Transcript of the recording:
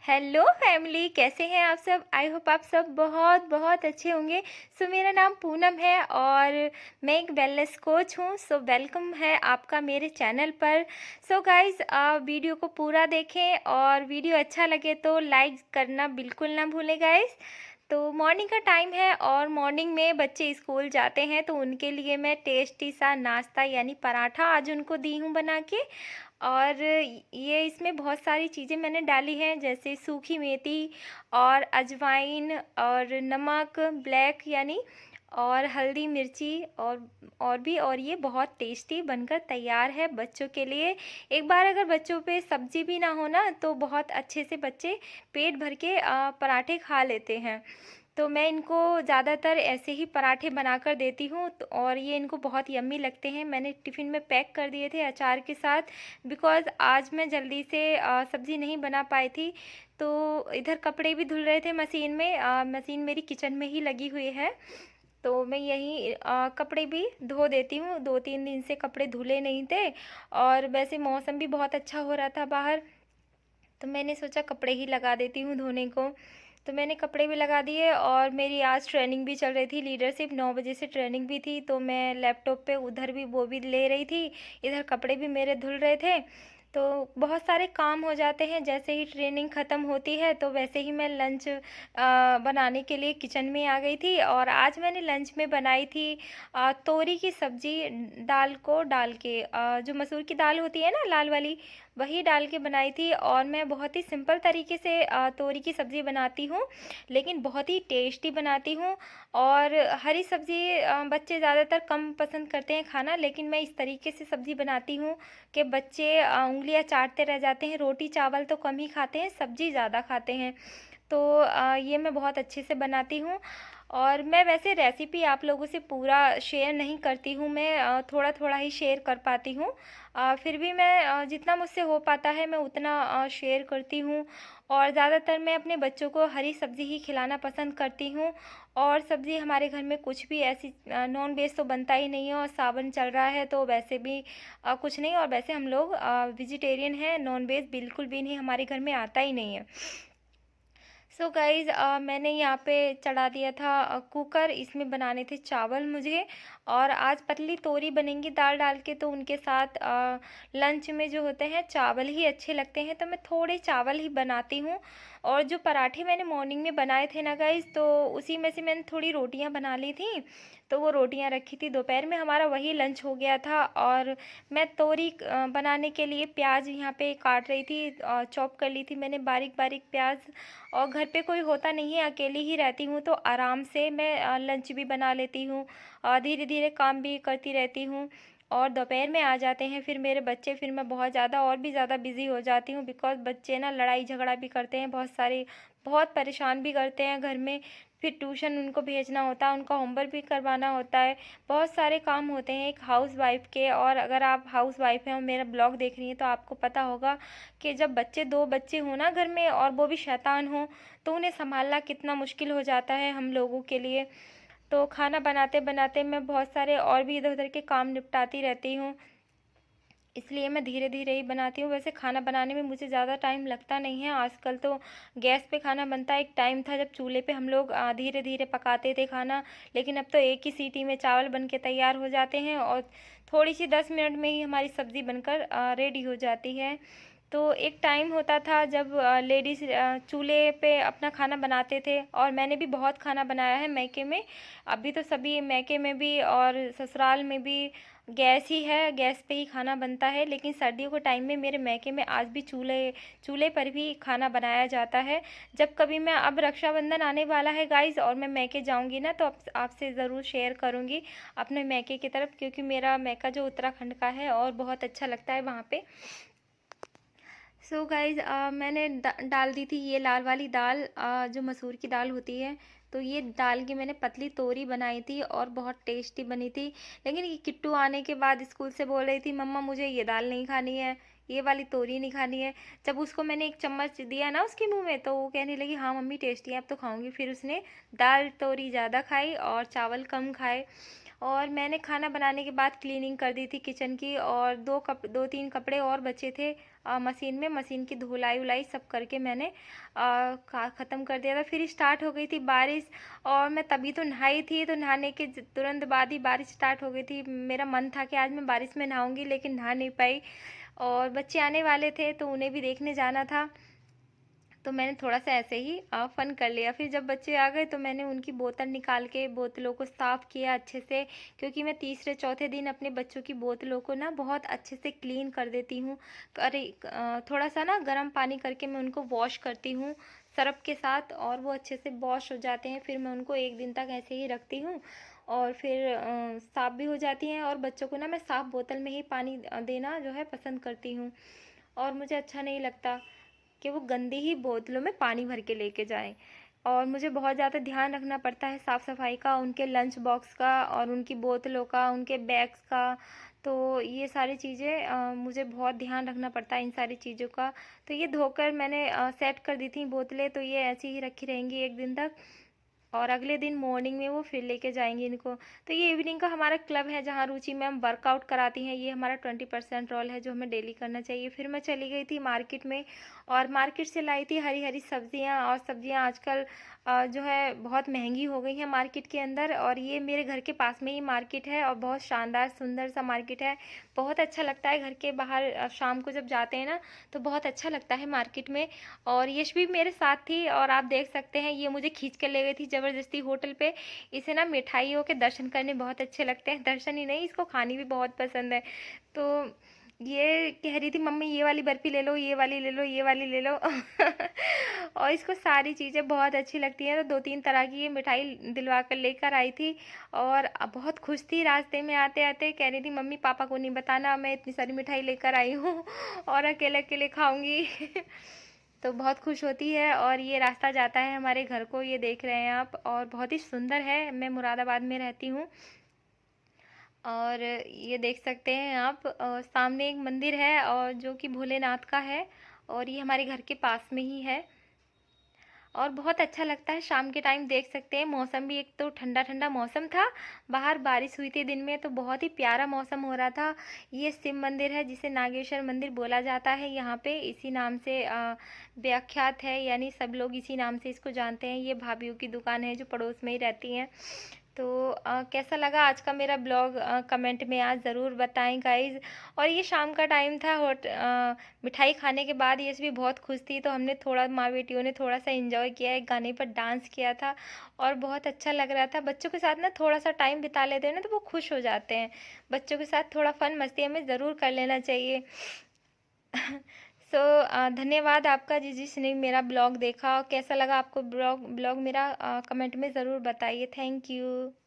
Hello family, कैसे हैं आप सब। आई होप आप सब बहुत बहुत अच्छे होंगे। मेरा नाम पूनम है और मैं एक वेलनेस कोच हूँ। वेलकम है आपका मेरे चैनल पर। गाइस, वीडियो को पूरा देखें और वीडियो अच्छा लगे तो लाइक करना बिल्कुल ना भूलें गाइस। तो मॉर्निंग का टाइम है और मॉर्निंग में बच्चे स्कूल जाते हैं तो उनके लिए मैं टेस्टी सा नाश्ता यानी पराठा आज उनको दी हूँ बना के। और ये इसमें बहुत सारी चीज़ें मैंने डाली हैं, जैसे सूखी मेथी और अजवाइन और नमक ब्लैक यानी, और हल्दी मिर्ची और ये बहुत टेस्टी बनकर तैयार है बच्चों के लिए। एक बार अगर बच्चों पे सब्जी भी ना हो ना तो बहुत अच्छे से बच्चे पेट भर के पराठे खा लेते हैं। तो मैं इनको ज़्यादातर ऐसे ही पराठे बनाकर देती हूँ और ये इनको बहुत यम्मी लगते हैं। मैंने टिफ़िन में पैक कर दिए थे अचार के साथ, बिकॉज़ आज मैं जल्दी से सब्ज़ी नहीं बना पाई थी। तो इधर कपड़े भी धुल रहे थे मशीन में। मशीन मेरी किचन में ही लगी हुई है, तो मैं यहीं कपड़े भी धो देती हूँ। 2-3 दिन से कपड़े धुले नहीं थे और वैसे मौसम भी बहुत अच्छा हो रहा था बाहर, तो मैंने सोचा कपड़े ही लगा देती हूँ धोने को। तो मैंने कपड़े भी लगा दिए और मेरी आज ट्रेनिंग भी चल रही थी, लीडरशिप 9 बजे से ट्रेनिंग भी थी, तो मैं लैपटॉप पे उधर भी वो भी ले रही थी, इधर कपड़े भी मेरे धुल रहे थे। तो बहुत सारे काम हो जाते हैं। जैसे ही ट्रेनिंग ख़त्म होती है तो वैसे ही मैं लंच बनाने के लिए किचन में आ गई थी। और आज मैंने लंच में बनाई थी तोरी की सब्ज़ी, दाल को डाल के, जो मसूर की दाल होती है ना लाल वाली, वही डाल के बनाई थी। और मैं बहुत ही सिंपल तरीके से तोरी की सब्ज़ी बनाती हूँ, लेकिन बहुत ही टेस्टी बनाती हूँ। और हरी सब्ज़ी बच्चे ज़्यादातर कम पसंद करते हैं खाना, लेकिन मैं इस तरीके से सब्ज़ी बनाती हूँ कि बच्चे उँगलियाँ चाटते रह जाते हैं। रोटी चावल तो कम ही खाते हैं, सब्ज़ी ज़्यादा खाते हैं। तो ये मैं बहुत अच्छे से बनाती हूँ। और मैं वैसे रेसिपी आप लोगों से पूरा शेयर नहीं करती हूँ, मैं थोड़ा थोड़ा ही शेयर कर पाती हूँ। फिर भी मैं जितना मुझसे हो पाता है मैं उतना शेयर करती हूँ। और ज़्यादातर मैं अपने बच्चों को हरी सब्ज़ी ही खिलाना पसंद करती हूँ। और सब्ज़ी हमारे घर में कुछ भी ऐसी नॉन वेज तो बनता ही नहीं है, और सावन चल रहा है तो वैसे भी कुछ नहीं। और वैसे हम लोग वेजिटेरियन हैं, नॉन वेज बिल्कुल भी नहीं, हमारे घर में आता ही नहीं है। गाइज़, मैंने यहाँ पे चढ़ा दिया था कुकर, इसमें बनाने थे चावल मुझे। और आज पतली तोरी बनेंगी दाल डाल के, तो उनके साथ लंच में जो होते हैं चावल ही अच्छे लगते हैं, तो मैं थोड़े चावल ही बनाती हूँ। और जो पराठे मैंने मॉर्निंग में बनाए थे ना गाइज़, तो उसी में से मैंने थोड़ी रोटियाँ बना ली थी, तो वो रोटियाँ रखी थी। दोपहर में हमारा वही लंच हो गया था। और मैं तोरी बनाने के लिए प्याज यहाँ पे काट रही थी, चॉप कर ली थी मैंने बारीक बारीक प्याज। और घर पे कोई होता नहीं है, अकेली ही रहती हूँ, तो आराम से मैं लंच भी बना लेती हूँ और धीरे धीरे काम भी करती रहती हूँ। और दोपहर में आ जाते हैं फिर मेरे बच्चे, फिर मैं बहुत ज़्यादा और भी ज़्यादा बिज़ी हो जाती हूँ, बिकॉज़ बच्चे ना लड़ाई झगड़ा भी करते हैं बहुत सारे, बहुत परेशान भी करते हैं घर में। फिर ट्यूशन उनको भेजना होता है, उनका होमवर्क भी करवाना होता है, बहुत सारे काम होते हैं एक हाउसवाइफ़ के। और अगर आप हाउसवाइफ़ हैं और मेरा ब्लॉग देख रही हैं तो आपको पता होगा कि जब बच्चे 2 बच्चे हों ना घर में और वो भी शैतान हों, तो उन्हें सँभालना कितना मुश्किल हो जाता है हम लोगों के लिए। तो खाना बनाते-बनाते मैं बहुत सारे और भी इधर-उधर के काम निपटाती रहती हूँ, इसलिए मैं धीरे-धीरे ही बनाती हूँ। वैसे खाना बनाने में मुझे ज़्यादा टाइम लगता नहीं है, आजकल तो गैस पे खाना बनता है। एक टाइम था जब चूल्हे पे हम लोग धीरे-धीरे पकाते थे खाना, लेकिन अब तो एक ही सीटी में चावल बन के तैयार हो जाते हैं और थोड़ी-सी 10 मिनट में ही हमारी सब्ज़ी बनकर रेडी हो जाती है। तो एक टाइम होता था जब लेडीज़ चूल्हे पे अपना खाना बनाते थे, और मैंने भी बहुत खाना बनाया है मायके में। अभी तो सभी मायके में भी और ससुराल में भी गैस ही है, गैस पे ही खाना बनता है। लेकिन सर्दियों के टाइम में मेरे मायके में आज भी चूल्हे चूल्हे पर भी खाना बनाया जाता है। जब कभी मैं, अब रक्षाबंधन आने वाला है गाइज़ और मैं मायके जाऊंगी ना, तो आपसे ज़रूर शेयर करूंगी अपने मायके की तरफ, क्योंकि मेरा मायका जो उत्तराखंड का है और बहुत अच्छा लगता है वहाँ पे। गाइज़, मैंने डाल दी थी ये लाल वाली दाल, जो मसूर की दाल होती है। तो ये दाल की मैंने पतली तोरी बनाई थी और बहुत टेस्टी बनी थी। लेकिन ये किट्टू आने के बाद स्कूल से बोल रही थी, मम्मा मुझे ये दाल नहीं खानी है, ये वाली तोरी नहीं खानी है। जब उसको मैंने एक चम्मच दिया ना उसके मुंह में, तो वो कहने लगी हाँ मम्मी टेस्टी है, अब तो खाऊंगी। फिर उसने दाल तोरी ज़्यादा खाई और चावल कम खाए। और मैंने खाना बनाने के बाद क्लीनिंग कर दी थी किचन की, और 2-3 कपड़े और बचे थे मशीन में, मशीन की धुलाई-वुलाई सब करके मैंने ख़त्म कर दिया था। फिर स्टार्ट हो गई थी बारिश, और मैं तभी तो नहाई थी, तो नहाने के तुरंत बाद ही बारिश स्टार्ट हो गई थी। मेरा मन था कि आज मैं बारिश में नहाऊँगी, लेकिन नहा नहीं पाई, और बच्चे आने वाले थे तो उन्हें भी देखने जाना था, तो मैंने थोड़ा-सा ऐसे ही फ़न कर लिया। फिर जब बच्चे आ गए तो मैंने उनकी बोतल निकाल के बोतलों को साफ़ किया अच्छे से, क्योंकि मैं तीसरे चौथे दिन अपने बच्चों की बोतलों को ना बहुत अच्छे से क्लीन कर देती हूँ। थोड़ा-सा ना गर्म पानी करके मैं उनको वॉश करती हूँ सर्फ़ के साथ, और वो अच्छे से वॉश हो जाते हैं। फिर मैं उनको 1 दिन तक ऐसे ही रखती हूँ, और फिर साफ़ भी हो जाती हैं, और बच्चों को ना मैं साफ़ बोतल में ही पानी देना जो है पसंद करती हूँ। और मुझे अच्छा नहीं लगता कि वो गंदी ही बोतलों में पानी भर के लेके जाएँ। और मुझे बहुत ज़्यादा ध्यान रखना पड़ता है साफ़-सफ़ाई का, उनके लंच बॉक्स का और उनकी बोतलों का, उनके बैग्स का। तो ये सारी चीज़ें मुझे बहुत ध्यान रखना पड़ता है इन सारी चीज़ों का। तो ये धोकर मैंने सेट कर दी थी बोतलें, तो ये ऐसी ही रखी रहेंगी 1 दिन तक, और अगले दिन मॉर्निंग में वो फिर लेके जाएँगी इनको। तो ये इवनिंग का हमारा क्लब है जहाँ रुचि मैम वर्कआउट कराती हैं, ये हमारा 20% रोल है जो हमें डेली करना चाहिए। फिर मैं चली गई थी मार्केट में, और मार्केट से लाई थी हरी-हरी सब्जियाँ, और सब्जियाँ आजकल जो है बहुत महँगी हो गई हैं मार्केट के अंदर, और ये मेरे घर के पास में ही मार्केट है, और बहुत शानदार सुंदर सा मार्केट है। बहुत अच्छा लगता है घर के बाहर शाम को जब जाते हैं ना, तो बहुत अच्छा लगता है मार्केट में। और यश भी मेरे साथ थी, और आप देख सकते हैं ये मुझे खींच के ले गई थी ज़बरदस्ती होटल पे। इसे ना मिठाइयों के दर्शन करने बहुत अच्छे लगते हैं, दर्शन ही नहीं, इसको खानी भी बहुत पसंद है। तो ये कह रही थी मम्मी ये वाली बर्फ़ी ले लो, ये वाली ले लो, ये वाली ले लो। और इसको सारी चीज़ें बहुत अच्छी लगती हैं, तो 2-3 तरह की ये मिठाई दिलवा कर लेकर आई थी, और बहुत खुश थी। रास्ते में आते-आते कह रही थी मम्मी पापा को नहीं बताना मैं इतनी सारी मिठाई लेकर आई हूँ और अकेले-अकेले खाऊँगी। तो बहुत खुश होती है, और ये रास्ता जाता है हमारे घर को, ये देख रहे हैं आप, और बहुत ही सुंदर है। मैं मुरादाबाद में रहती हूँ, और ये देख सकते हैं आप, सामने एक मंदिर है और जो कि भोलेनाथ का है, और ये हमारे घर के पास में ही है, और बहुत अच्छा लगता है शाम के टाइम। देख सकते हैं मौसम भी, एक तो ठंडा-ठंडा मौसम था, बाहर बारिश हुई थी दिन में, तो बहुत ही प्यारा मौसम हो रहा था। ये शिव मंदिर है जिसे नागेश्वर मंदिर बोला जाता है, यहाँ पे इसी नाम से व्याख्यात है, यानी सब लोग इसी नाम से इसको जानते हैं। ये भाभीयों की दुकान है जो पड़ोस में ही रहती हैं। तो कैसा लगा आज का मेरा ब्लॉग, कमेंट में आज ज़रूर बताएं गाइज़। और ये शाम का टाइम था, मिठाई खाने के बाद यश भी बहुत खुश थी, तो हमने थोड़ा, माँ बेटियों ने थोड़ा-सा एन्जॉय किया, एक गाने पर डांस किया था, और बहुत अच्छा लग रहा था। बच्चों के साथ ना थोड़ा-सा टाइम बिता लेते हैं ना, तो वो खुश हो जाते हैं। बच्चों के साथ थोड़ा फ़न मस्ती हमें ज़रूर कर लेना चाहिए। सो धन्यवाद आपका जिसने मेरा ब्लॉग देखा। कैसा लगा आपको ब्लॉग ब्लॉग मेरा, कमेंट में ज़रूर बताइए। Thank you.